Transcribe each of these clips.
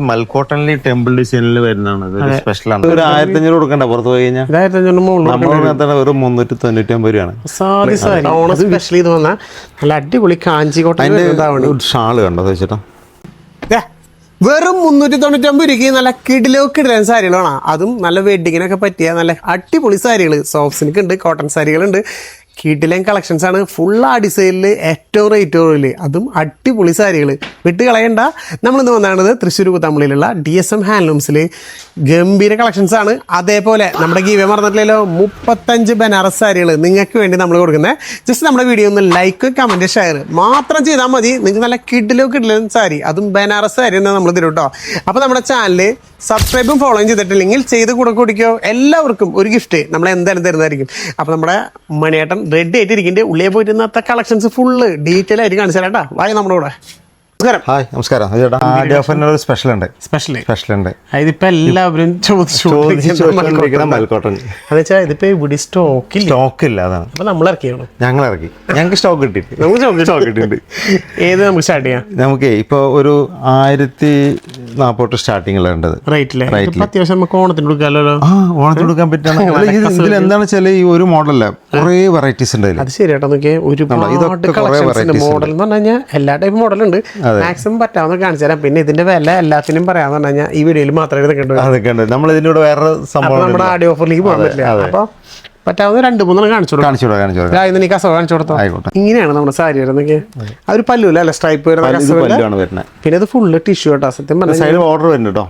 മൽക്കോട്ടനിൽ temple ഡിസൈനിൽ വരുന്നതാണ് സ്പെഷ്യലാണ്. ഒരു 1500 കൊടുക്കണ്ട പുറത്ത് പോയി കഴിഞ്ഞാൽ ഒരു 399 രൂപയാണ്. സ്പെഷ്യൽ ഇത് വന്ന നല്ല അടിപൊളി കാഞ്ചിക്കോട്ടൻ ഷാള് കണ്ടോ ചേട്ടാ, വെറും 399 രൂപയ്ക്ക് നല്ല കിടിലൻ സാരികളാണ്. അതും നല്ല വെഡിങ്ങിനൊക്കെ പറ്റിയ നല്ല അടിപൊളി സാരികൾ സോഫ്റ്റ് സിൽക്ക് ഉണ്ട്, കോട്ടൺ സാരികളുണ്ട്. കിടിലൻ കളക്ഷൻസ് ആണ്. ഫുൾ ആ ഡിസൈനിൽ ഏറ്റവും റേറ്റ് കുറവില്, അതും അടിപൊളി സാരികൾ വിട്ട് കളയണ്ട. നമ്മളിന്ന് വന്നത് തൃശ്ശൂർ കുത്തമ്പള്ളിയിലുള്ള DSM ഹാൻഡ്ലൂംസിൽ ഗംഭീര കളക്ഷൻസ് ആണ്. അതേപോലെ നമ്മുടെ ഗീവേ മറന്നിട്ടില്ലല്ലോ, 35 ബനാറസ് സാരികൾ നിങ്ങൾക്ക് വേണ്ടി നമ്മൾ കൊടുക്കുന്നത്. ജസ്റ്റ് നമ്മുടെ വീഡിയോ ഒന്ന് ലൈക്ക്, കമൻറ്റ്, ഷെയർ മാത്രം ചെയ്താൽ മതി. നിങ്ങൾക്ക് നല്ല കിടിലൻ സാരി, അതും ബനാറസ് സാരി തന്നെ നമ്മൾ തരും കേട്ടോ. അപ്പോൾ നമ്മുടെ ചാനൽ സബ്സ്ക്രൈബും ഫോളോയും ചെയ്തിട്ടില്ലെങ്കിൽ ചെയ്ത് കൂടെ കുടിക്കോ. എല്ലാവർക്കും ഒരു ഗിഫ്റ്റ് നമ്മൾ എന്തായാലും തരുന്നതായിരിക്കും. അപ്പോൾ നമ്മുടെ മണിയേട്ടൻ റെഡി ആയിട്ട് ഇരിക്കുന്നുണ്ട്. ഉള്ളിൽ പോയിട്ട് ഇന്നത്തെ കളക്ഷൻസ് ഫുള്ള് ഡീറ്റെയിൽ ആയിട്ട് കാണിച്ചു തരാം കേട്ടോ. വായ നമ്മുടെ കൂടെ. ഹായ് നമസ്കാരം. സ്പെഷ്യൽ ഉണ്ട്. ഇതിപ്പോ എല്ലാവരും മൽക്കോട്ടൺ ഇതിപ്പോ ഇവിടെ സ്റ്റോക്ക് ഇല്ല, അതാണ് അപ്പൊ നമ്മൾ ഇറക്കിയാണ്. ഞങ്ങൾക്ക് സ്റ്റോക്ക് കിട്ടിയിട്ടുണ്ട്. ഏത് നമുക്ക് സ്റ്റാർട്ട് ചെയ്യാം? നമുക്ക് ഇപ്പൊ ഒരു 1040 സ്റ്റാർട്ടിങ്ങിലുണ്ടത് റേറ്റില്. അത്യാവശ്യം നമുക്ക് ഓണത്തിന് കൊടുക്കാമല്ലോ. ഓണത്തിന് കൊടുക്കാൻ പറ്റുന്ന ഇതിൽ എന്താണെന്ന് വെച്ചാൽ ഈ ഒരു മോഡലല്ല, കുറെ വെറൈറ്റീസ് ഉണ്ട്. അത് ശരിയാട്ടോ. നോക്കിയേ ഒരുപാട് മോഡൽ എന്ന് പറഞ്ഞു കഴിഞ്ഞാൽ എല്ലാ ടൈപ്പ് മോഡലുണ്ട്. മാക്സിമം പറ്റാവുന്ന കാണിച്ചു തരാം. പിന്നെ ഇതിന്റെ വില എല്ലാത്തിനും പറയാന്ന് പറഞ്ഞു കഴിഞ്ഞാൽ ഈ വീഡിയോയിൽ മാത്രമേ നിൽക്കേണ്ടത്. നമ്മൾ ഇതിലൂടെ വേറെ സംഭവം നമ്മുടെ ആഡിയോ ഓഫറിലേക്ക് പോകാൻ പറ്റില്ല. അപ്പൊ പറ്റാവുന്ന 2-3 കാണിച്ചു കൊടുത്തോ. ഇങ്ങനെയാണ് നമ്മുടെ സാരി വരുന്നത്. ആ ഒരു പല്ലൂല അല്ലെ, സ്ട്രൈപ്പ് വരുന്ന. പിന്നെ ഇത് ഫുള്ള് ടിഷ്യൂ കേട്ടോ. സത്യം പറഞ്ഞാൽ ഓർഡർ വരുന്നുണ്ടോ?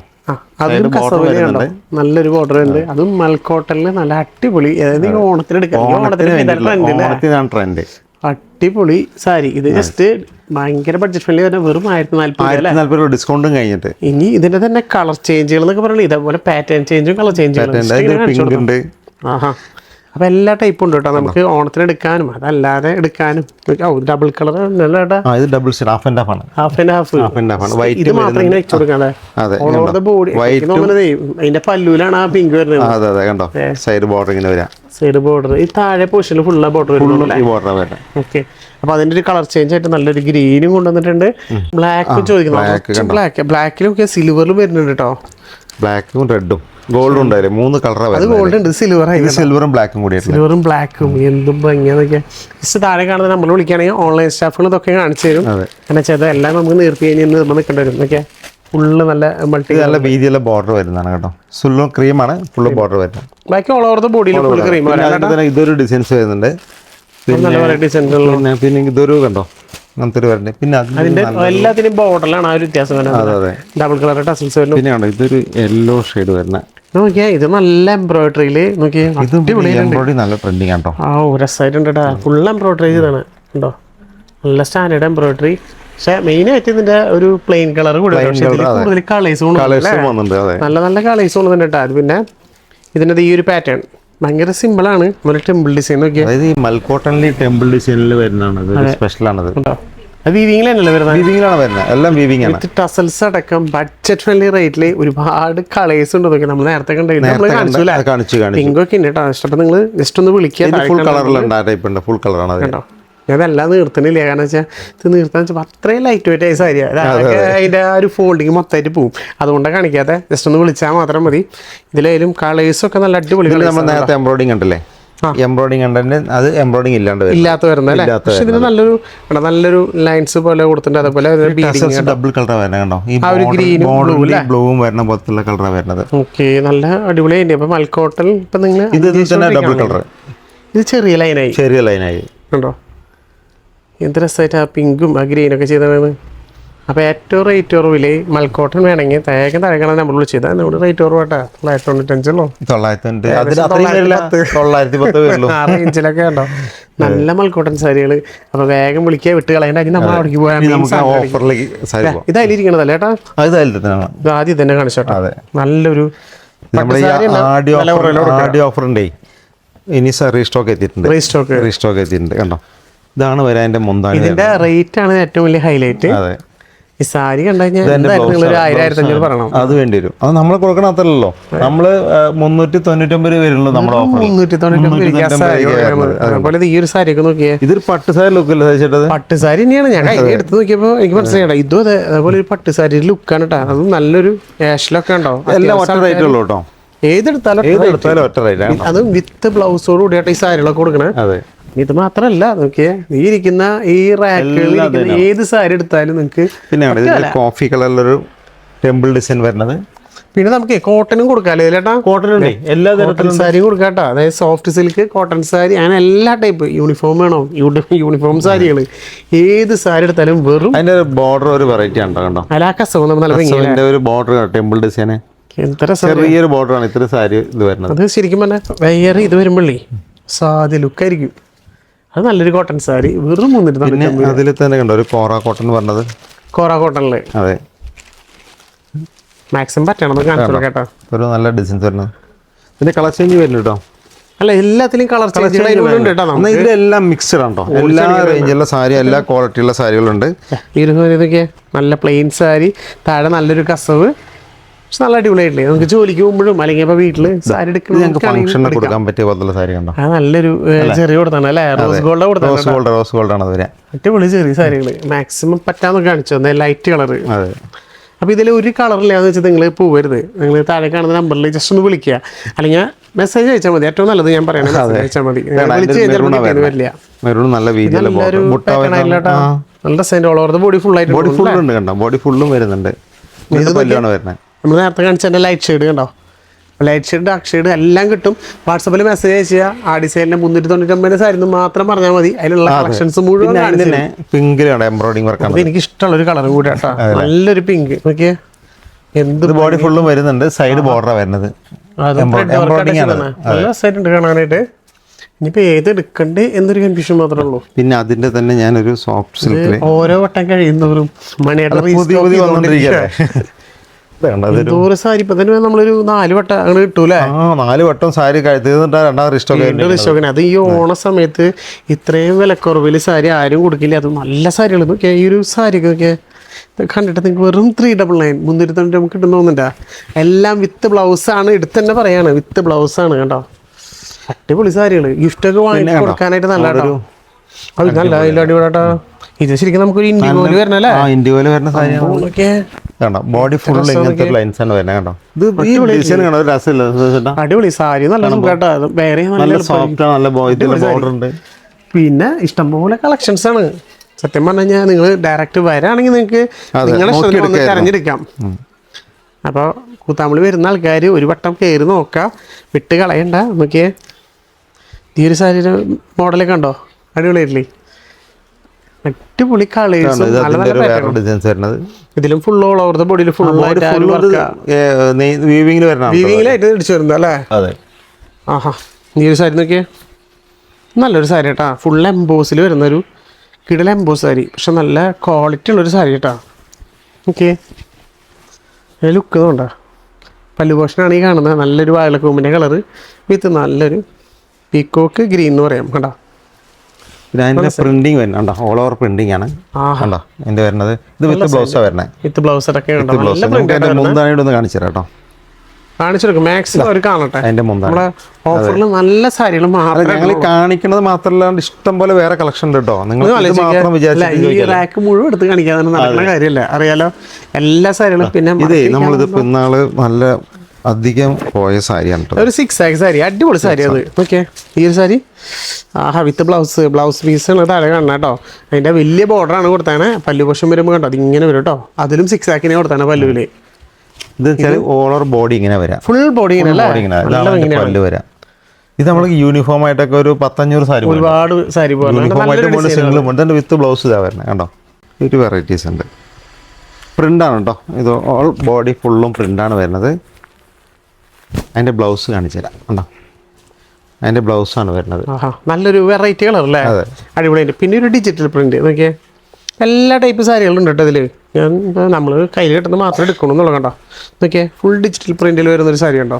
അതൊരു കസവലുണ്ടോ, നല്ലൊരു ബോർഡർ ഉണ്ട്. അതും മൽക്കോട്ടനില് നല്ല അടിപൊളി. അതായത് ഓണത്തിന് എടുക്കാം, ട്രെൻഡ് അടിപൊളി സാരി. ഇത് ജസ്റ്റ് ഭയങ്കര ബഡ്ജറ്റ് ഫ്രണ്ട്ലി തന്നെ, വെറും 1040 ഡിസ്കൗണ്ടും കഴിഞ്ഞിട്ട്. ഇനി ഇതിന്റെ തന്നെ കളർ ചേഞ്ചുകൾ എന്നൊക്കെ പറയുന്നത് ഇതേപോലെ പാറ്റേൺ ചേഞ്ചും കളർ ചേഞ്ചും. അപ്പൊ എല്ലാ ടൈപ്പും ഉണ്ട് കേട്ടോ. നമുക്ക് ഓണത്തിന് എടുക്കാനും അതല്ലാതെ എടുക്കാനും. Double colour half and half. ഇത് മാത്രം ഇങ്ങനെ വെച്ചു കൊടുക്കാതെ ബോഡി. അതിന്റെ പല്ലൂലാണ് ആ പിങ്ക് വരുന്നത്. സൈഡ് ബോർഡർ ഈ താഴെ പോർഷനിൽ ഫുള്ള് ബോർഡർ വരുന്നത്. ഓക്കെ. അപ്പൊ അതിന്റെ ഒരു കളർ ചേഞ്ച് ആയിട്ട് നല്ലൊരു ഗ്രീനും കൊണ്ടുവന്നിട്ടുണ്ട്. ബ്ലാക്കും ചോദിക്കുന്നു. ബ്ലാക്കിലൊക്കെ സിൽവറിൽ വരുന്നുണ്ട് കേട്ടോ. ബ്ലാക്കും റെഡും ഗോൾഡും ഉണ്ടായില്ലേ, 3 കളറാണ്. അത് ഗോൾഡ് ഉണ്ട്, സിൽവറും ബ്ലാക്കും കൂടി. സിൽവറും ബ്ലാക്കും എന്തും ഭംഗിയാന്നൊക്കെ. ജസ്റ്റ് താഴെ കാണുന്നത് നമ്മൾ വിളിക്കുകയാണെങ്കിൽ ഓൺലൈൻ സ്റ്റാഫുകൾ ഇതൊക്കെ കാണിച്ചു തരും. കാരണം വെച്ചാൽ എല്ലാം നമുക്ക് നിർത്തി കഴിഞ്ഞാൽ നിൽക്കേണ്ടി വരും. ഓക്കെ. ഫുള്ള് നല്ല മൾട്ടി നല്ല വീതിയുള്ള ബോർഡർ വരുന്നതാണ് കേട്ടോ. ഫുള്ള് ക്രീമാണ്, ഫുള്ള് ബോർഡർ വരുന്നത്. ബാക്കി ഓൾ ഓവർ ദ ബോഡിയിൽ ഫുൾ ക്രീം. ഇതൊരു ഡിസൈൻസ് വരുന്നുണ്ട്. പിന്നെ ഇതൊരു കണ്ടോ അങ്ങനത്തെ ഒരു വരുന്നത്. പിന്നെ അതിന്റെ എല്ലാത്തിനും ബോർഡറിലാണ് ആ ഒരു വ്യത്യാസം വരുന്നത്. ഡബിൾ കളർ ടസൽസ് വരുന്നു. പിന്നെ കണ്ടോ ഇതൊരു യെല്ലോ ഷെയ്ഡ് വരുന്ന. നോക്കിയാ ഇത് നല്ല എംബ്രോയിഡറിയില് നോക്കിയാൽ എംബ്രോയിഡറി നല്ല ട്രെൻഡിങ് ആട്ടോ. രസമായിട്ടുണ്ട്. ഫുൾ എംബ്രോയിഡറി ചെയ്താണ് കണ്ടോ, നല്ല സ്റ്റാൻഡേർഡ് എംബ്രോയിഡറി. പക്ഷെ മെയിൻ ആയിട്ട് ഇതിന്റെ ഒരു പ്ലെയിൻ കളർ കൂടെ കൂടുതൽ കളേഴ്സ് നല്ല നല്ല കളേഴ്സ് കൊണ്ടുവന്നിട്ട് കേട്ടോ. അത് പിന്നെ ഇതിന്റെ ഈ ഒരു പാറ്റേൺ ഭയങ്കര സിമ്പിൾ ആണ്. ടെമ്പിൾ ഡിസൈൻ നോക്കിയാൽ അതായത് ഈ മൽക്കോട്ടനിൽ ടെമ്പിൾ ഡിസൈനിൽ വരുന്നതാണ് സ്പെഷ്യലാണത്. എല്ലാം വീവിംഗ് ആണ്. ടസൽസ് അടക്കം ബഡ്ജറ്റ് ഫ്രണ്ട്ലി റേറ്റിൽ ഒരുപാട് കളേഴ്സ് ഉണ്ട്. നോക്കി നമ്മൾ നേരത്തെ പിങ്കൊക്കെ ഉണ്ട് കേട്ടോ. ഇഷ്ടപ്പെട്ട നിങ്ങൾ ജസ്റ്റ് ഒന്ന് വിളിക്കുക. ഫുൾ കളറിലുണ്ട്, ഫുൾ കളറാണ് കേട്ടോ. ഞാനെല്ലാം നിർത്തണില്ല, കാരണം വെച്ചാൽ ഇത് നിർത്താന്ന് വെച്ചാൽ അത്രയും ലൈറ്റ് വെയിറ്റ് ആയ സാരിയാണ്. അതിൻ്റെ ആ ഒരു ഫോൾഡിങ് മൊത്തമായിട്ട് പോവും. അതുകൊണ്ടാണ് കാണിക്കാതെ, ജസ്റ്റ് ഒന്ന് വിളിച്ചാൽ മാത്രം മതി. ഇതിലായാലും കളേഴ്സൊക്കെ നല്ല അടിപൊളി. നമ്മൾ നേരത്തെ എംബ്രോയിഡിങ് ഉണ്ടല്ലേ, എംബ്രോയിഡിങ് ഉണ്ടെങ്കിൽ അത് എംബ്രോയിഡിങ് ഇല്ലാത്ത വരുന്നത്. പക്ഷെ ഇതിന് നല്ലൊരു ലൈൻസ് പോലെ കൊടുത്തിട്ടുണ്ട്. അതേപോലെ ഡബിൾ കളർ വരുന്നത് കണ്ടോ, ഈ ബ്ലൂവും വരുന്ന പോലത്തുള്ള കളറാണ് വരുന്നത്. ഓക്കെ, നല്ല അടിപൊളിയായിട്ട്. അപ്പൊ മൽക്കോട്ടൻ ഇപ്പൊ നിങ്ങൾ ഡബിൾ കളർ, ഇത് ചെറിയ ലൈനായി കണ്ടോ. എന്ത് രസമായിട്ട് ആ പിങ്കും ആ ഗ്രീനൊക്കെ ചെയ്തതാണ്. അപ്പോൾ ഏറ്റവും റേറ്റ് കുറവില് മൽക്കോട്ടൺ വേണമെങ്കിൽ താഴെ നമ്മൾ വിളിച്ചത് നമ്മൾ റേറ്റ് കുറവാട്ടാ. 995 റേഞ്ചിലൊക്കെ ഉണ്ടോ നല്ല മൽക്കോട്ടൺ സാരികൾ. അപ്പോൾ വേഗം വിളിക്കുക, വിട്ട് കളയേണ്ട. നമ്മൾ അവിടേക്ക് പോയാൽ ഇതായിരിക്കണതല്ലേ ഏട്ടാ, ഇത് ആദ്യം തന്നെ കാണിച്ചോട്ടോ. നല്ലൊരു ഓഫറുണ്ടേ. ഇനി റീസ്റ്റോക്ക് എത്തിയിട്ടുണ്ട് കണ്ടോ. ഇതാണ് വരാൻ മുന്താണി. ഇതിന്റെ റേറ്റ് ആണ് ഏറ്റവും വലിയ ഹൈലൈറ്റ്. അതെ, ഈ സാരി കണ്ടു കഴിഞ്ഞാൽ എന്തായാലും നിങ്ങൾ ഒരു 1000-1500 പറയണം. അത് വേണ്ടി വരും. അത് നമ്മൾ കൊടുക്കണ അത്രല്ലോ, നമ്മള് 399 രൂപ വരുള്ളൂ നമ്മുടെ ഓഫർ. 399 അതുപോലെ ഈ ഒരു സാരി ഒക്കെ നോക്കിയേ, ഇതൊരു പട്ട് സാരി ലുക്ക് അല്ലേ ചേട്ടത്? പട്ട് സാരി തന്നെയാണ്. ഞാൻ കയ്യിൽ എടുത്ത് നോക്കിയപ്പോ എനിക്ക് മനസ്സിലായിട്ടാ, ഇതും അതെ അതേപോലെ ഒരു പട്ട് സാരി ലുക്കാണ് കേട്ടോ. അത് നല്ലൊരു ആഷിലൊക്കെ ഉണ്ടാവും. എല്ലാം ഒറ്റ റേറ്റ് ഉള്ളൂ കേട്ടോ, ഏതെടുത്താലും ഒറ്റ റേറ്റ്. അതും വിത്ത് ബ്ലൗസോട് കൂടിയായിട്ട് ഈ സാരികളൊക്കെ കൊടുക്കണേ. അതെ, ഇത് മാത്രല്ല നോക്കിയേ, ഈ ഇരിക്കുന്ന ഈ റാക്കുകളിൽ ഏത് സാരി എടുത്താലും നിങ്ങൾക്ക്. പിന്നെ കോഫി കളറിലൊരു ടെമ്പിൾ ഡിസൈൻ വരുന്നത്. പിന്നെ നമുക്ക് കോട്ടനും കൊടുക്കാല്ലേ ചേട്ടാ? കോട്ടൺ ഉണ്ട്, എല്ലാ തരത്തിലും സാരിയും കൊടുക്കാട്ടോ. അതായത് സോഫ്റ്റ് സിൽക്ക്, കോട്ടൺ സാരി, അങ്ങനെ എല്ലാ ടൈപ്പ്. യൂണിഫോം വേണോ, യൂണിഫോം സാരികൾ ഏത് സാരി എടുത്താലും വെറും. അതിന്റെ ബോർഡർ ഒരു വെറൈറ്റി ആണ് കണ്ടോ, അല്ല കസവ് നല്ല ഭംഗിയിലെ ഒരു ബോർഡർ ടെമ്പിൾ ഡിസൈൻ, ചെറിയൊരു ബോർഡർ ആണ് ഇത്ര സാരി ഇത് വരുന്നത്. അത് ശരിക്കും പറഞ്ഞാൽ വേറെ ഇത് വരുമ്പോഴേ സാധ്യ ലുക്കായിരിക്കും. അത് നല്ലൊരു കോട്ടൺ സാരി വെറും 399. അതിൽ തന്നെ കണ്ടോ ഒരു കോറ കോട്ടൺ പറഞ്ഞത്, കോറ കോട്ടണില്. അതെ, മാക്സിമം പറ്റണം കാണിച്ചോളൂ കേട്ടോ. ഒരു നല്ല ഡിസൈൻസ് വരുന്നത്. പിന്നെ കളർ ചേഞ്ച് വരുന്നു കേട്ടോ. അല്ല എല്ലാത്തിലും കളർ ചേഞ്ച് ഉണ്ട് കേട്ടോ. ഇതിലെല്ലാം മിക്സ്ഡ് ആണോ, എല്ലാ റേഞ്ചുള്ള സാരി, എല്ലാ ക്വാളിറ്റിയുള്ള സാരികളുണ്ട്. ഈ ഒരു ഇതൊക്കെ നല്ല പ്ലെയിൻ സാരി, താഴെ നല്ലൊരു കസവ്, പക്ഷെ നല്ല അടിപൊളിയായിട്ടില്ലേ? നമുക്ക് ജോലിക്ക് പോകുമ്പോഴും അല്ലെങ്കിൽ ഇപ്പൊ വീട്ടില് സാരി ഫംഗ്ഷന് കൊടുക്കാൻ പറ്റിയ പോലത്തെ സാരി കണ്ടോ. അത് നല്ലൊരു ചെറിയ കൊടുത്താണ് അല്ലേ? റോസ് ഗോൾഡ് ആണ് വരിക. അടിപൊളി ചെറിയ സാരികള് മാക്സിമം പറ്റാന്നൊക്കെ കാണിച്ചു, ലൈറ്റ് കളറ്. അതെ, അപ്പോൾ ഇതിൽ ഒരു കളറില്ലാന്ന് വെച്ചാൽ നിങ്ങൾ പോവരുത്. നിങ്ങൾ താഴെ കാണുന്ന നമ്പറിൽ ജസ്റ്റ് ഒന്ന് വിളിക്കുക, അല്ലെങ്കിൽ മെസ്സേജ് അയച്ചാൽ മതി. ഏറ്റവും നല്ലത് ഞാൻ പറയണത് മെസ്സേജ് അയച്ചാൽ മതി. വിളിച്ച് കഴിഞ്ഞാൽ വരില്ല. നല്ല design all over the body full ആയിട്ട് ബോഡി ഫുള്ളും വരുന്നുണ്ട്. നമ്മൾ നേരത്തെ കാണിച്ച ലൈറ്റ് ഷെയ്ഡ് കണ്ടോ, ലൈറ്റ് ഷെയ്ഡ് ഡാർക്ക് ഷെയ്ഡ് എല്ലാം കിട്ടും. വാട്സപ്പിൽ മെസ്സേജ് അയച്ചാൽ ആ ഡിസൈനിന്റെ 399 സാരി മാത്രം പറഞ്ഞാൽ മതി. അതിലുള്ള കളക്ഷൻസ് മുഴുവൻ പിങ്കിലാണ് എംബ്രോയിഡിംഗ് വർക്ക്. എനിക്ക് ഇഷ്ടമുള്ള ഒരു കളറും കൂടി കേട്ടോ, നല്ലൊരു പിങ്ക്. നോക്കിയേ, എന്ത് ബോഡി ഫുള്ളും വരുന്നുണ്ട്. സൈഡ് ബോർഡർ വരുന്നത് നല്ല സൈറ്റുണ്ട് കാണാനായിട്ട്. ഇനിയിപ്പോ ഏത് എടുക്കണ്ടേ എന്നൊരു കൺഫ്യൂഷൻ മാത്രമേ ഉള്ളൂ. പിന്നെ അതിന്റെ തന്നെ ഞാനൊരു സോഫ്റ്റ് സിൽക്ക് ഓരോ വട്ടം കഴിയുന്നവരും മണിയായിട്ട് സാരി ഇപ്പൊ തന്നെ നമ്മളൊരു 4 വട്ടം അങ്ങനെ കിട്ടൂലേ? 4 വട്ടം സാരി തീർന്നിട്ട്. അത് ഈ ഓണ സമയത്ത് ഇത്രയും വിലക്കുറവിൽ സാരി ആരും കൊടുക്കില്ല. അത് നല്ല സാരികൾ നോക്കിയാൽ ഈ ഒരു സാരിക്കൊക്കെ കണ്ടിട്ട് നിങ്ങൾക്ക് വെറും 399 390 നമുക്ക് കിട്ടുന്ന തോന്നുന്നുണ്ടാ. എല്ലാം വിത്ത് ബ്ലൗസ് ആണ്, എടുത്ത് തന്നെ പറയാണ് വിത്ത് ബ്ലൗസ് ആണ് കേട്ടോ. അടിപൊളി സാരികൾ ഗിഫ്റ്റൊക്കെ വാങ്ങി കൊടുക്കാനായിട്ട് നല്ല കേട്ടോ. അത് നല്ല അടിപൊളിയാട്ടോ. ഇത് ശരിക്കും നമുക്കൊരു ഇൻഡിഗോയിൽ വരണല്ലേ? ഇൻഡിഗോയിൽ വരുന്ന സാരിയാണ്. ബോഡി ഫുൾ ഇങ്ങനത്തെ ലൈൻസ് ആണ് വരുന്നത് കേട്ടോ. അടിപൊളി സാരി, നല്ല കേട്ടോ. വേറെ നല്ല സോഫ്റ്റ്, നല്ല ബോർഡർ ഉണ്ട്. പിന്നെ ഇഷ്ടംപോലെ കളക്ഷൻസ് ആണ്. സത്യം പറഞ്ഞു കഴിഞ്ഞാൽ നിങ്ങൾ ഡയറക്റ്റ് വരാണെങ്കിൽ നിങ്ങൾക്ക് നിങ്ങളെ തിരഞ്ഞെടുക്കാം. അപ്പോൾ കൂത്താമ്പളി വരുന്ന ആൾക്കാർ ഒരു വട്ടം കയറി നോക്കാം, വിട്ട് കളയണ്ട. നോക്കിയേ, ഈ ഒരു സാരിയുടെ മോഡലൊക്കെ ഉണ്ടോ, അടിപൊളിയായിട്ടില്ലേ? അടിപൊളി കളേഴ്സ്, ഇതിലും ഫുൾ ഓൾ ഓവർ ദ ബോഡിയിൽ ഫുൾ വീവിങ്ങിലായിട്ട് അടിച്ചു വരുന്നത് അല്ലേ? ആഹാ, ഈ ഒരു സാരി നോക്കിയേ, നല്ലൊരു സാരി കേട്ടാ. ഫുൾ എംബോസിൽ വരുന്നൊരു കിടല എംബോസ് സാരി, പക്ഷെ നല്ല ക്വാളിറ്റി ഉള്ളൊരു സാരി കേട്ടാ. ഓക്കെ, ലുക്ക് തോണ്ടാ. പല്ലു പോഷനാണ് ഈ കാണുന്നത്. നല്ലൊരു വയലക്കൂമ്പിൻ്റെ കളറ് വിത്ത് നല്ലൊരു പീക്കോക്ക് ഗ്രീൻ എന്ന് പറയാം കേട്ടോ. പിന്നെ അതിന്റെ പ്രിന്റിങ് വരുന്നുണ്ടോ, ഓൾ ഓവർ പ്രിന്റിംഗ് ആണ് കണ്ടോ അതിന്റെ വരുന്നത്. ഇത് വിത്ത് ബ്ലൗസാണ് വരുന്നത്. വിത്ത് ബ്ലൗസ് ഒക്കെ മുന്താണിയുടെ കാണിച്ചു കേട്ടോ, കാണിച്ചെടുക്കും മാക്സിമം അവർ കാണട്ടെ. അതിന്റെ മുന്താണി ഓഫറിൽ നല്ല സാരികൾ ഞങ്ങൾ കാണിക്കുന്നത് മാത്രമല്ലാണ്ട് ഇഷ്ടം പോലെ വേറെ കളക്ഷൻ ഉണ്ട് കേട്ടോ. നിങ്ങൾ റാക്ക് മുഴുവൻ എടുത്ത് കാണിക്കാതെ നടക്കുന്ന കാര്യമല്ല, അറിയാലോ എല്ലാ സാരികളും. പിന്നെ ഇതേ നമ്മളിത് ഇന്നാള് നല്ല അധികം പോയ സാരിയാണ് ഒരു 6 സാരി, അടിപൊളി സാരി അത്. ഓക്കെ, ഈ ഒരു സാരി ആഹാ വിത്ത് ബ്ലൗസ് പീസ് താഴെ കാണണം കേട്ടോ. അതിന്റെ വലിയ ബോർഡറാണ് കൊടുത്താണ്. പല്ലു പോഷം വരുമ്പോൾ കണ്ടോ അതിങ്ങനെ വരും കേട്ടോ. അതിലും 6 കൊടുത്താണ് പല്ലുവില്. ഇത് ഓൾ ഓവർ ബോഡി ഇങ്ങനെ വരാം, ഫുൾ ബോഡി ഇങ്ങനെ പല്ല് വരാം. ഇത് നമ്മൾ യൂണിഫോം ആയിട്ടൊക്കെ ഒരു 500 സാരി, ഒരുപാട് സാരി സിംഗിൾ വിത്ത് ബ്ലൗസ് ഇതാ വരുന്നത് കണ്ടോ. ഒരു വെറൈറ്റീസ് ഉണ്ട്. പ്രിന്റാണ് കേട്ടോ, ഇത് ഓൾ ബോഡി ഫുള്ളും പ്രിന്റാണ് വരുന്നത്. അതിന്റെ ബ്ലൗസ് കാണിച്ചു തരാം കണ്ടോ, അതിന്റെ ബ്ലൗസാണ് വരുന്നത്. നല്ലൊരു വെറൈറ്റി കളർ അല്ലേ, അടിപൊളിയായിട്ട്. പിന്നെ ഒരു ഡിജിറ്റൽ പ്രിന്റ് നോക്കിയേ, എല്ലാ ടൈപ്പ് സാരികളും ഉണ്ട് കേട്ടോ ഇതിൽ. ഞാൻ നമ്മൾ കയ്യിൽ കിട്ടുന്നത് മാത്രമേ എടുക്കണം എന്നുള്ള കണ്ടോ. നോക്കിയേ, ഫുൾ ഡിജിറ്റൽ പ്രിന്റിൽ വരുന്നൊരു സാരി ഉണ്ടോ.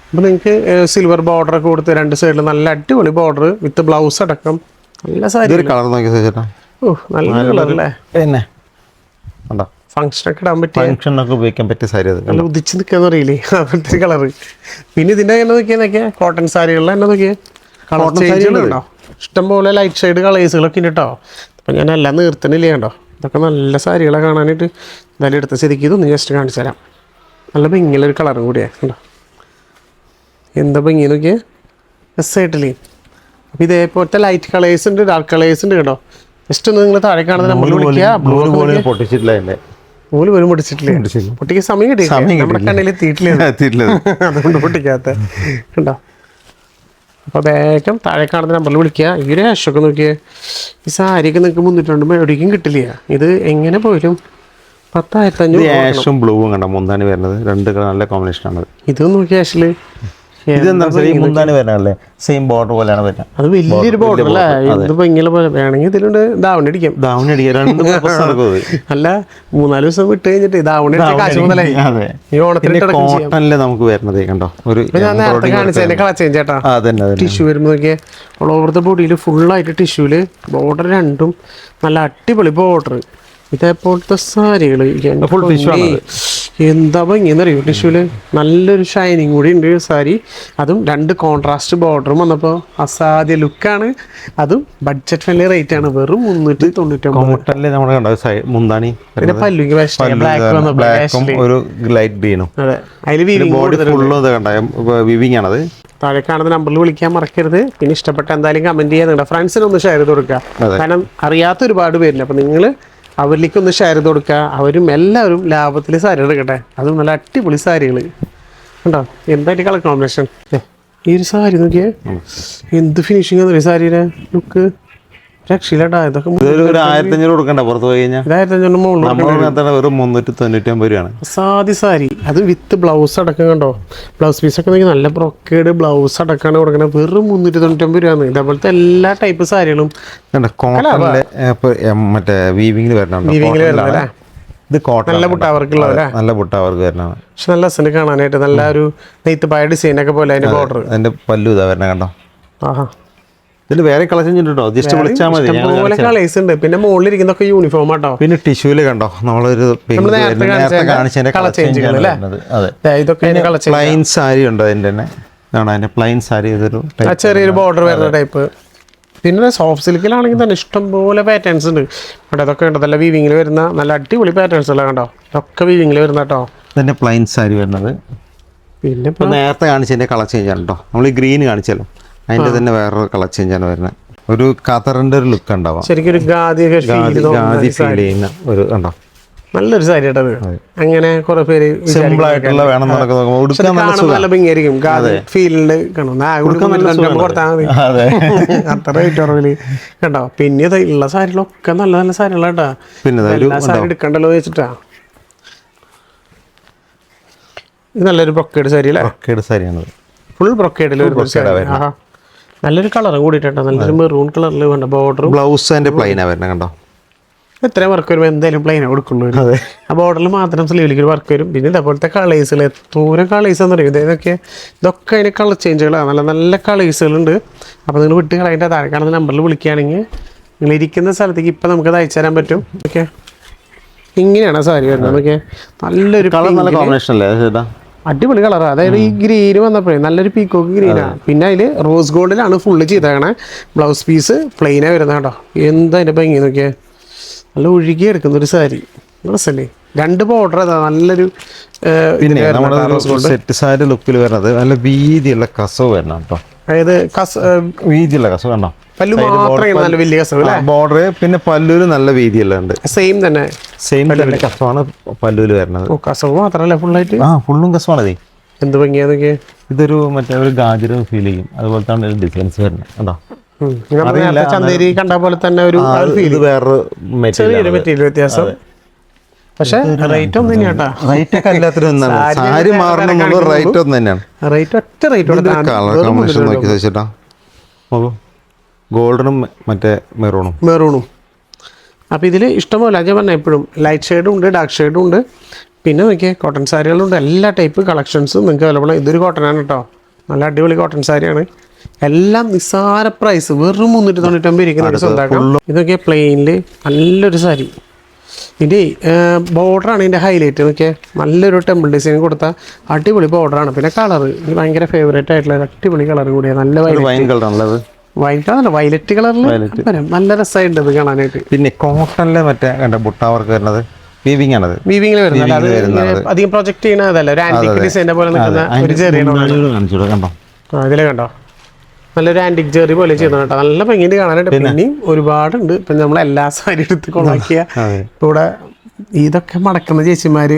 അപ്പോൾ നിങ്ങൾക്ക് സിൽവർ ബോർഡർ ഒക്കെ കൊടുത്ത് 2 സൈഡിൽ നല്ല അടിപൊളി ബോർഡർ വിത്ത് ബ്ലൗസ് അടക്കം നല്ല സാരി. കളർ നോക്കിയാ ഓ നല്ല കളർ അല്ലേ. പിന്നെ കണ്ടോ, ഫംഗ്ഷനൊക്കെ ഇടാൻ പറ്റിയ ഫംഗ്ഷനൊക്കെ ഉപയോഗിക്കാൻ പറ്റിയ സാരി അത്. നല്ല ഉദിച്ച് നിൽക്കാന്ന് അറിയില്ലേ അങ്ങനത്തെ കളറ്. പിന്നെ ഇതിന്റെ തന്നെ നോക്കിയാൽ കോട്ടൺ സാരികളിൽ തന്നെ നോക്കിയാൽ കളർ ചേഞ്ചുകളുണ്ടോ, ഇഷ്ടംപോലെ ലൈറ്റ് ഷെയ്ഡ് കളേഴ്സുകളൊക്കെ ഉണ്ട് കേട്ടോ. അപ്പം ഞാൻ എല്ലാം നിർത്തണില്ലേ കണ്ടോ, ഇതൊക്കെ നല്ല സാരികളെ കാണാനായിട്ട് എന്തായാലും എടുത്ത ശരിക്കും ഇതൊന്ന് ജസ്റ്റ് കാണിച്ചു തരാം. നല്ല ഭംഗിയുള്ളൊരു കളറും കൂടിയാണ് കണ്ടോ, എന്താ ഭംഗി നോക്കിയേ, രസമായിട്ടില്ലേ. അപ്പോൾ ഇതേപോലത്തെ ലൈറ്റ് കളേഴ്സ് ഉണ്ട്, ഡാർക്ക് കളേഴ്സ് ഉണ്ട് കേട്ടോ. ജസ്റ്റ് ഒന്ന് നിങ്ങൾ താഴെ കാണുന്നത് നമ്മൾ വിളിക്കുക. പൊട്ടിച്ചിട്ടില്ല എൻ്റെ നൂല് പോലും പൊട്ടിച്ചിട്ടില്ലേ, പൊട്ടിക്കാൻ സമയം കിട്ടിയില്ല, നമ്മുടെ കണ്ണിൽ എത്തിയിട്ടില്ല, അതുകൊണ്ട് പൊട്ടിക്കാത്ത കണ്ടോ. അപ്പോൾ വേഗം താഴെ കാണുന്ന നമ്പറിൽ വിളിക്കുക. ഈ ഒരു ഹാഷൊക്കെ നോക്കിയേ, ഈ സാരിയൊക്കെ നിങ്ങൾക്ക് 300 എവിടേക്കും കിട്ടില്ല. ഇത് എങ്ങനെ പോലും 10,500 ആഷും ബ്ലൂവും കണ്ടോ മുന്താണി വരുന്നത്, രണ്ട് നല്ല കോമ്പിനേഷൻ ആണ്. ഇത് നോക്കിയ ഹാഷില് ഇതെന്താ മുന്താണി വരുന്നല്ലേ, സെയിം ബോർഡർ പോലെയാണ് വരുന്നത്. അത് വലിയൊരു ബോർഡർ അല്ലേ, ഇതിപ്പോ ഇങ്ങനെ പോലെ വേണമെങ്കിൽ ഇതിലുണ്ട് ധാവണി അടിക്കാം. അല്ല 4 ദിവസം വിട്ട് കഴിഞ്ഞിട്ട് ധാവണി കാശ് മുതലായി. ഈ ഓണത്തിന് നമുക്ക് വരുന്നത് കണ്ടോ, ഒരു ഞാൻ നേരത്തെ കാണിച്ചതിന്റെ കളർ ചേഞ്ച് ചേട്ടാ. ടിഷ്യൂ വരുമ്പോ നോക്കിയാൽ ഓൾ ഓവർ ദ ബോഡിയിൽ ഫുള്ളായിട്ട് ടിഷ്യൂല് ബോർഡർ രണ്ടും നല്ല അടിപൊളി ബോർഡർ. ഇതേപോലത്തെ സാരികള് എന്താ ഭംഗിയെന്നറിയോ, ടിഷ്യൂല് നല്ലൊരു ഷൈനിങ് കൂടി ഉണ്ട് സാരി. അതും 2 കോൺട്രാസ്റ്റ് ബോർഡറും വന്നപ്പോൾ അസാധ്യ ലുക്കാണ്. അതും ബഡ്ജറ്റ് ഫ്രണ്ട്ലി റേറ്റ് ആണ്, വെറും 399. മുന്താണി പിന്നെ പല്ലുക്ക് ബ്ലാക്ക് ഒരു ലൈറ്റ് ഗ്രീനും. അതെ, അതിൽ വിവിങ് ആണത്. താഴെ കാണുന്ന നമ്പറിൽ വിളിക്കാൻ മറക്കരുത്. പിന്നെ ഇഷ്ടപ്പെട്ട എന്തായാലും കമന്റ് ചെയ്യാൻ നിങ്ങളുടെ ഫ്രണ്ട്സിനൊന്ന് ഷെയർ ചെയ്ത് കൊടുക്കുക. കാരണം അറിയാത്ത ഒരുപാട് പേരില്ല, അപ്പം നിങ്ങൾ അവരിലേക്കൊന്ന് ഷെയർ ചെയ്ത് കൊടുക്കുക. അവരും എല്ലാവരും ലാഭത്തിൽ സാരി എടുക്കട്ടെ. അതും നല്ല അടിപൊളി സാരികൾ കണ്ടോ, എന്തായിട്ട് കളർ കോമ്പിനേഷൻ. ഈ ഒരു സാരി നോക്കിയേ, എന്ത് ഫിനിഷിംഗ് ആണ് സാരിയുടെ ലുക്ക്, രക്ഷയില്ലാട്ടാ. ഇതൊക്കെ 1500 കൊടുക്കണ്ട പുറത്ത് പോയി കഴിഞ്ഞാൽ. 1500 വെറും 399 രൂപയാണ് സാരി സാരി. അത് വിത്ത് ബ്ലൗസ് അടക്കം കണ്ടോ, ബ്ലൗസ് പീസൊക്കെ നോക്കി നല്ല ബ്രൊക്കേഡ് ബ്ലൗസ് അടക്കമാണ് കൊടുക്കുന്നത്. വെറും 399 രൂപയാണ്. ഇതേപോലത്തെ എല്ലാ ടൈപ്പ് സാരികളും മറ്റേ വീവിംഗിൽ വരുന്നുണ്ട്. ഇത് കോട്ടൺ നല്ല ബുട്ടാവർക്കുള്ളതല്ലേ, നല്ല ബുട്ടാവർക്ക് വരുന്നതാണ്. പക്ഷെ നല്ല രസം കാണാനായിട്ട്, നല്ല ഒരു നെയ്ത്ത് പായ ഡിസൈൻ ഒക്കെ പോലെ അതിന്റെ ബോർഡർ. അതിന്റെ പല്ലു ഇതാ വരണ കണ്ടോ. ആഹാ, ഇതിൽ വേറെ കളക്ഷൻ ഉണ്ടോ, ജസ്റ്റ് വിളിച്ചാൽ മതി. കളേഴ്സ് ഉണ്ട്. പിന്നെ മുകളിലിരിക്കുന്നൊക്കെ യൂണിഫോം ആട്ടോ. പിന്നെ ടിഷ്യൂല് കണ്ടോ നമ്മളൊരു പ്ലെയിൻ സാരി ഉണ്ട് അതിന്റെ തന്നെ, അതിന്റെ പ്ലെയിൻ സാരി ചെറിയൊരു ബോർഡർ വരുന്ന ടൈപ്പ്. പിന്നെ സോഫ്റ്റ് സിൽക്കിലാണെങ്കിൽ തന്നെ ഇഷ്ടംപോലെ പാറ്റേൺസ് ഉണ്ട്. അവിടെ അതൊക്കെ ഉണ്ട്, നല്ല വീവിങ്ങിൽ വരുന്ന നല്ല അടിപൊളി പാറ്റേൺസ് എല്ലാം കണ്ടോ, ഇതൊക്കെ വീവിങ്ങിൽ വരുന്ന കേട്ടോ. ഇതിന്റെ പ്ലെയിൻ സാരി വരുന്നത്. പിന്നെ ഇപ്പൊ നേരത്തെ കാണിച്ചതിന്റെ കളർ ചേഞ്ച് ആണ് കേട്ടോ. നമ്മൾ ഈ ഗ്രീൻ കാണിച്ചല്ലോ, അതിന്റെ തന്നെ വേറൊരു കളർ ചേഞ്ച് ആണ് വരുന്നത്. ഒരു ഖത്തറിന്റെ ഒരു ലുക്ക് ഉണ്ടാവാം, ശരിക്കും ഒരു ഗാദി ഫീൽ ചെയ്യുന്ന ഒരു കണ്ടോ, നല്ലൊരു സാരി കേട്ടത്. അങ്ങനെ കുറെ പേര് സിമ്പിൾ ആയിട്ടുള്ള വേണം നല്ല ഭംഗിയായിരിക്കും. ഫീൽഡ് കൊടുത്താൽ മതി, അത്ര റേറ്റ് കുറവില് കേട്ടോ. പിന്നെ ഉള്ള സാരികളൊക്കെ നല്ല നല്ല സാരികളാട്ടാ. പിന്നെ സാരി എടുക്കണ്ടല്ലോ വെച്ചിട്ടാ. ഇത് നല്ലൊരു ബ്രൊക്കേഡ് സാരി അല്ലേ, ബ്രൊക്കേഡ് സാരിയാണ്, ഫുൾ ബ്രൊക്കേഡിൽ നല്ലൊരു കളറും കൂടിയിട്ടോ, നല്ലൊരു മെറൂൺ കളറിൽ വേണ്ട ബോർഡറും. ബ്ലൗസ് അതിന്റെ പ്ലെയിനാ വരുന്നത് കണ്ടോ. എത്രയും വർക്ക് വരുമ്പോൾ എന്തായാലും പ്ലെയിനാണ് കൊടുക്കുള്ളൂ. ആ ബോർഡറിൽ മാത്രം സ്ലീവിലേക്ക് വർക്ക് വരും. പിന്നെ ഇതേപോലത്തെ കളേഴ്സുകൾ എത്തോരം കളേഴ്സാന്ന് പറയും. ഇതൊക്കെ അതിന് കളർ ചേഞ്ചുകളാണ്, നല്ല നല്ല കളേഴ്സുകളുണ്ട്. അപ്പോൾ നിങ്ങൾ വിട്ട് കളയേണ്ട താഴെ കാണുന്ന നമ്പറിൽ വിളിക്കുകയാണെങ്കിൽ നിങ്ങൾ ഇരിക്കുന്ന സ്ഥലത്തേക്ക് ഇപ്പം നമുക്കത് അയച്ചു തരാൻ പറ്റും. ഓക്കെ, ഇങ്ങനെയാണ് സാരി വരുന്നത്. ഓക്കെ, നല്ലൊരു കളർ, നല്ല കോമ്പിനേഷൻ അല്ലേ ചേട്ടാ, അടിപൊളി കളറാണ്. അതായത് ഈ ഗ്രീന് വന്നപ്പോഴേ നല്ലൊരു പീക്കോക്ക് ഗ്രീനാണ്. പിന്നെ അതിൽ റോസ് ഗോൾഡിലാണ് ഫുള്ള് ചെയ്തേക്കണേ. ബ്ലൗസ് പീസ് പ്ലെയിനാണ് വരുന്നത് കേട്ടോ. എന്താ അതിൻ്റെ ഭംഗി നോക്കിയാൽ, നല്ല ഒഴുകി എടുക്കുന്നൊരു സാരി, രസമല്ലേ. 2 ബോർഡർ അതാ നല്ലൊരു. പിന്നെ നമ്മുടെ സെറ്റ് സാരി ലുക്കിൽ വരുന്നത് നല്ല വീതിയുള്ള കസവ് വരണം കേട്ടോ. അതായത് വീതിയുള്ള കസവ് കണ്ടോ, പല്ലു മാത്രമേ നല്ല വലിയ കസവ് ബോർഡർ. പിന്നെ പല്ലൂര് നല്ല വീതിയെല്ലാം ഉണ്ട്, സെയിം തന്നെ സെയിം കസവാണ് പല്ലൂര് വരുന്നത്. കസവ് മാത്രമല്ല ഫുള്ളായിട്ട്, ഫുള്ളും കസവാണ്. എന്ത് ഭംഗിയാന്നൊക്കെ. ഇതൊരു മറ്റേ ഒരു ഗാജർ ഫീൽ ചെയ്യും, അതുപോലത്തെ ഡിസൈൻസ് വരുന്നത് കണ്ടോ. ചന്തേരി കണ്ട പോലെ തന്നെ ഒരു വേറൊരു ചെറിയൊരു മെറ്റീരിയൽ വ്യത്യാസം. പക്ഷെ റേറ്റ് ഒന്നും തന്നെയാട്ടാ, റേറ്റ് ഒക്കെ എല്ലാത്തിനും സാരി മാറുന്ന റേറ്റ് ഒന്നും തന്നെയാണ്. റേറ്റ് ഒറ്റ റേറ്റ് കളർ കോമ്പിനേഷൻ നോക്കി വെച്ചിട്ടാ, ഗോൾഡനും മറ്റേ മെറൂണും. അപ്പോൾ ഇതിൽ ഇഷ്ടംപോലെ ഞാൻ പറഞ്ഞ എപ്പോഴും ലൈറ്റ് ഷെയ്ഡും ഉണ്ട്, ഡാർക്ക് ഷെയ്ഡും ഉണ്ട്. പിന്നെ നോക്കിയാൽ കോട്ടൺ സാരികളുണ്ട്, എല്ലാ ടൈപ്പ് കളക്ഷൻസും നിങ്ങൾക്ക് അവൈലബിൾ. ഇതൊരു കോട്ടനാണ് കേട്ടോ, നല്ല അടിപൊളി കോട്ടൺ സാരിയാണ്. എല്ലാം നിസ്സാര പ്രൈസ്, വെറും 399 ഇരിക്കുന്ന സ്വന്തമാക്കാം. ഇതൊക്കെ പ്ലെയിനിൽ നല്ലൊരു സാരി, ഇതിൻ്റെ ബോർഡറാണ് ഇതിൻ്റെ ഹൈലൈറ്റ് നോക്കിയാൽ നല്ലൊരു ടെമ്പിൾ ഡിസൈൻ കൊടുത്ത അടിപൊളി ബോർഡറാണ്. പിന്നെ കളർ എനിക്ക് ഭയങ്കര ഫേവറേറ്റ് ആയിട്ടുള്ള ഒരു അടിപൊളി കളർ കൂടിയാണ്. നല്ല വൈൻ കളറാണുള്ളത്. വൈറ്റ് കളറല്ല, വയലറ്റ് കളറിൽ നല്ല രസമായിട്ട് ഇത് കാണാനായിട്ട്. പിന്നെ കോട്ടണിലെ മറ്റേ കണ്ട ബുട്ടാവർക്ക് വരുന്നത് വീവിംഗ് ആണത്. വീവിംഗിൽ വരുന്നത് അത് അധികം പ്രൊജക്ട് ചെയ്യുന്നതല്ല, ഒരു ആന്റിക് ഡിസൈൻ്റെ പോലെ നിൽക്കുന്ന ഒരു ചെറിയ കണ്ടോ. ഇതിലെ കണ്ടോ നല്ലൊരു ആന്റിക് ജെറി പോലെ ചെയ്തു കേട്ടോ. നല്ല ഭംഗിയിട്ട് കാണാനായിട്ട്. പിന്നെയും ഒരുപാടുണ്ട്. ഇപ്പം നമ്മൾ എല്ലാ സാരി എടുത്ത് കൊള്ളാക്കിയ ഇവിടെ ഇതൊക്കെ മടക്കുന്ന ചേച്ചിമാര്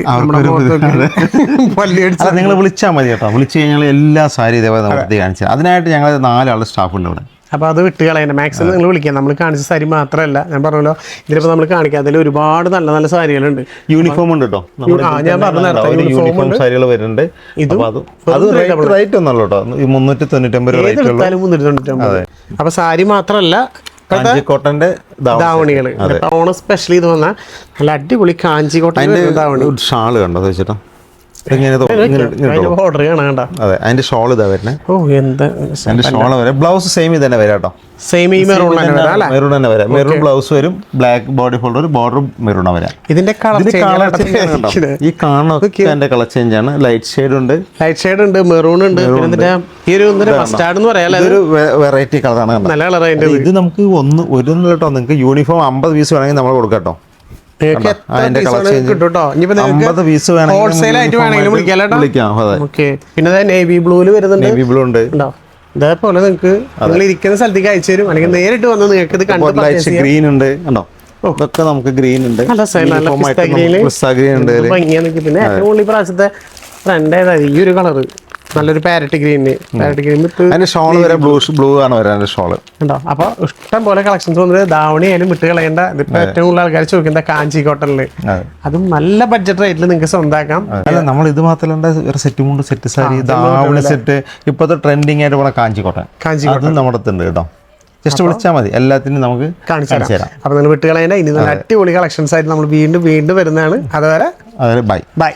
നിങ്ങൾ വിളിച്ചാൽ മതി കേട്ടോ. വിളിച്ചു കഴിഞ്ഞാൽ എല്ലാ സാരി ഇതേപോലെ നമുക്ക് കാണിച്ചാൽ അതിനായിട്ട് ഞങ്ങൾ 4 ആൾ സ്റ്റാഫ് ഉണ്ട് ഇവിടെ. അപ്പോൾ അത് വിട്ട് കളയേണ്ട, മാക്സിമം നിങ്ങൾ വിളിക്കാം. നമ്മൾ കാണിച്ച സാരി മാത്രമല്ല, ഞാൻ പറഞ്ഞല്ലോ ഇതിലിപ്പോൾ നമ്മൾ കാണിക്കാം, അതിൽ ഒരുപാട് നല്ല നല്ല സാരികളുണ്ട്. യൂണിഫോം ഉണ്ട് കേട്ടോ. ഞാൻ പറഞ്ഞു നേരത്തെ യൂണിഫോം സാരികൾ വരുന്നുണ്ട്. അത് റേറ്റ് ഒന്നല്ലോ കേട്ടോ, 399 399. അപ്പോൾ സാരി മാത്രമല്ല കാഞ്ചിക്കോട്ടന്റെ ധാവണികൾ. ഓണം സ്പെഷ്യൽ ഇത് വന്നാൽ നല്ല അടിപൊളി കാഞ്ചിക്കോട്ടൻ ധാവണി. ഷാള് കണ്ടോ വെച്ചിട്ടോ. ഓർഡർ ചെയ്യണം. അതെ, അതിന്റെ ഷോൾ ഇതാ വരുന്നത്. ഓ എന്താ അതിന്റെ ഷോൾ വരാം. ബ്ലൗസ് സെയിം ഇത് തന്നെ വരാം കേട്ടോ. സെയിം ഈ മെറൂൺ തന്നെ വരാം. മെറൂൺ ബ്ലൗസ് വരും, ബ്ലാക്ക് ബോഡി ഫോൾഡർ, ബോർഡറും മെറൂണ വരാം. ഇതിന്റെ കളർ ഈ കാണൊക്കെ എന്റെ കളർ ചേഞ്ച് ആണ്. ലൈറ്റ് ഷെയ്ഡ് ഉണ്ട്, മെറൂൺ ഉണ്ട്. ഈ ഒരു മസ്റ്റാർഡ് എന്ന് പറയാം, ഇതൊരു വെറൈറ്റി കളറാണ്. നല്ല കളർ. ഇത് നമുക്ക് ഒന്നും കേട്ടോ. നിങ്ങൾക്ക് യൂണിഫോം 50 പീസ് വേണമെങ്കിൽ നമ്മൾ കൊടുക്കാം കേട്ടോ. പിന്നെ നേവി ബ്ലൂല് വരുന്നുണ്ട്. ഇതേപോലെ നിങ്ങൾക്ക് നിങ്ങൾ ഇരിക്കുന്ന സ്ഥലത്തേക്ക് അയച്ചു തരും, അല്ലെങ്കിൽ നേരിട്ട് വന്ന് നിങ്ങൾക്ക് ഇത് കണ്ട്. ഗ്രീൻ ഉണ്ട് കണ്ടോ. ഇതൊക്കെ നമുക്ക് ഗ്രീൻ ഉണ്ട്, പിന്നെ ഏറ്റവും കൂടുതൽ പ്രാവശ്യത്തെ ട്രെൻഡ് ഏതായത് ഈ ഒരു കളറ്, നല്ലൊരു പാരറ്റ് ഗ്രീൻ. അതിന്റെ ഷോള് വരെ ബ്ലൂ ആണ് വരാൻ ഷോള് ഉണ്ടോ. അപ്പൊ ഇഷ്ടം പോലെ കളക്ഷൻസ് വന്നത്. ധാവണി ആയാലും വിട്ട് കളയേണ്ട. ഇതിപ്പോ ഏറ്റവും കൂടുതൽ ആൾക്കാർ ചോദിക്കുന്ന കാഞ്ചി കോട്ടണില്, അതും നല്ല ബഡ്ജറ്റ് റേറ്റിൽ നിങ്ങൾക്ക് സ്വന്തമാക്കാം. അല്ല, നമ്മൾ ഇത് മാത്രമല്ല, ഒരു സെറ്റ് മുണ്ട്, സെറ്റ് സാരി, ധാവണി സെറ്റ്, ഇപ്പോഴത്തെ ട്രെൻഡിങ് ആയിട്ട് പോണ കാഞ്ചി കോട്ടൺ, അതും നമ്മുടെ അടുത്തുണ്ട് കേട്ടോ. ജസ്റ്റ് വിളിച്ചാൽ മതി, എല്ലാത്തിനും നമുക്ക് കാണിച്ചു തരാം. അപ്പൊ നിങ്ങൾ വിട്ട് കളയേണ്ട. ഇനി നല്ല അടിപൊളി കളക്ഷൻസ് ആയിട്ട് നമ്മൾ വീണ്ടും വരുന്നതാണ്. അതുവരെ ബൈ.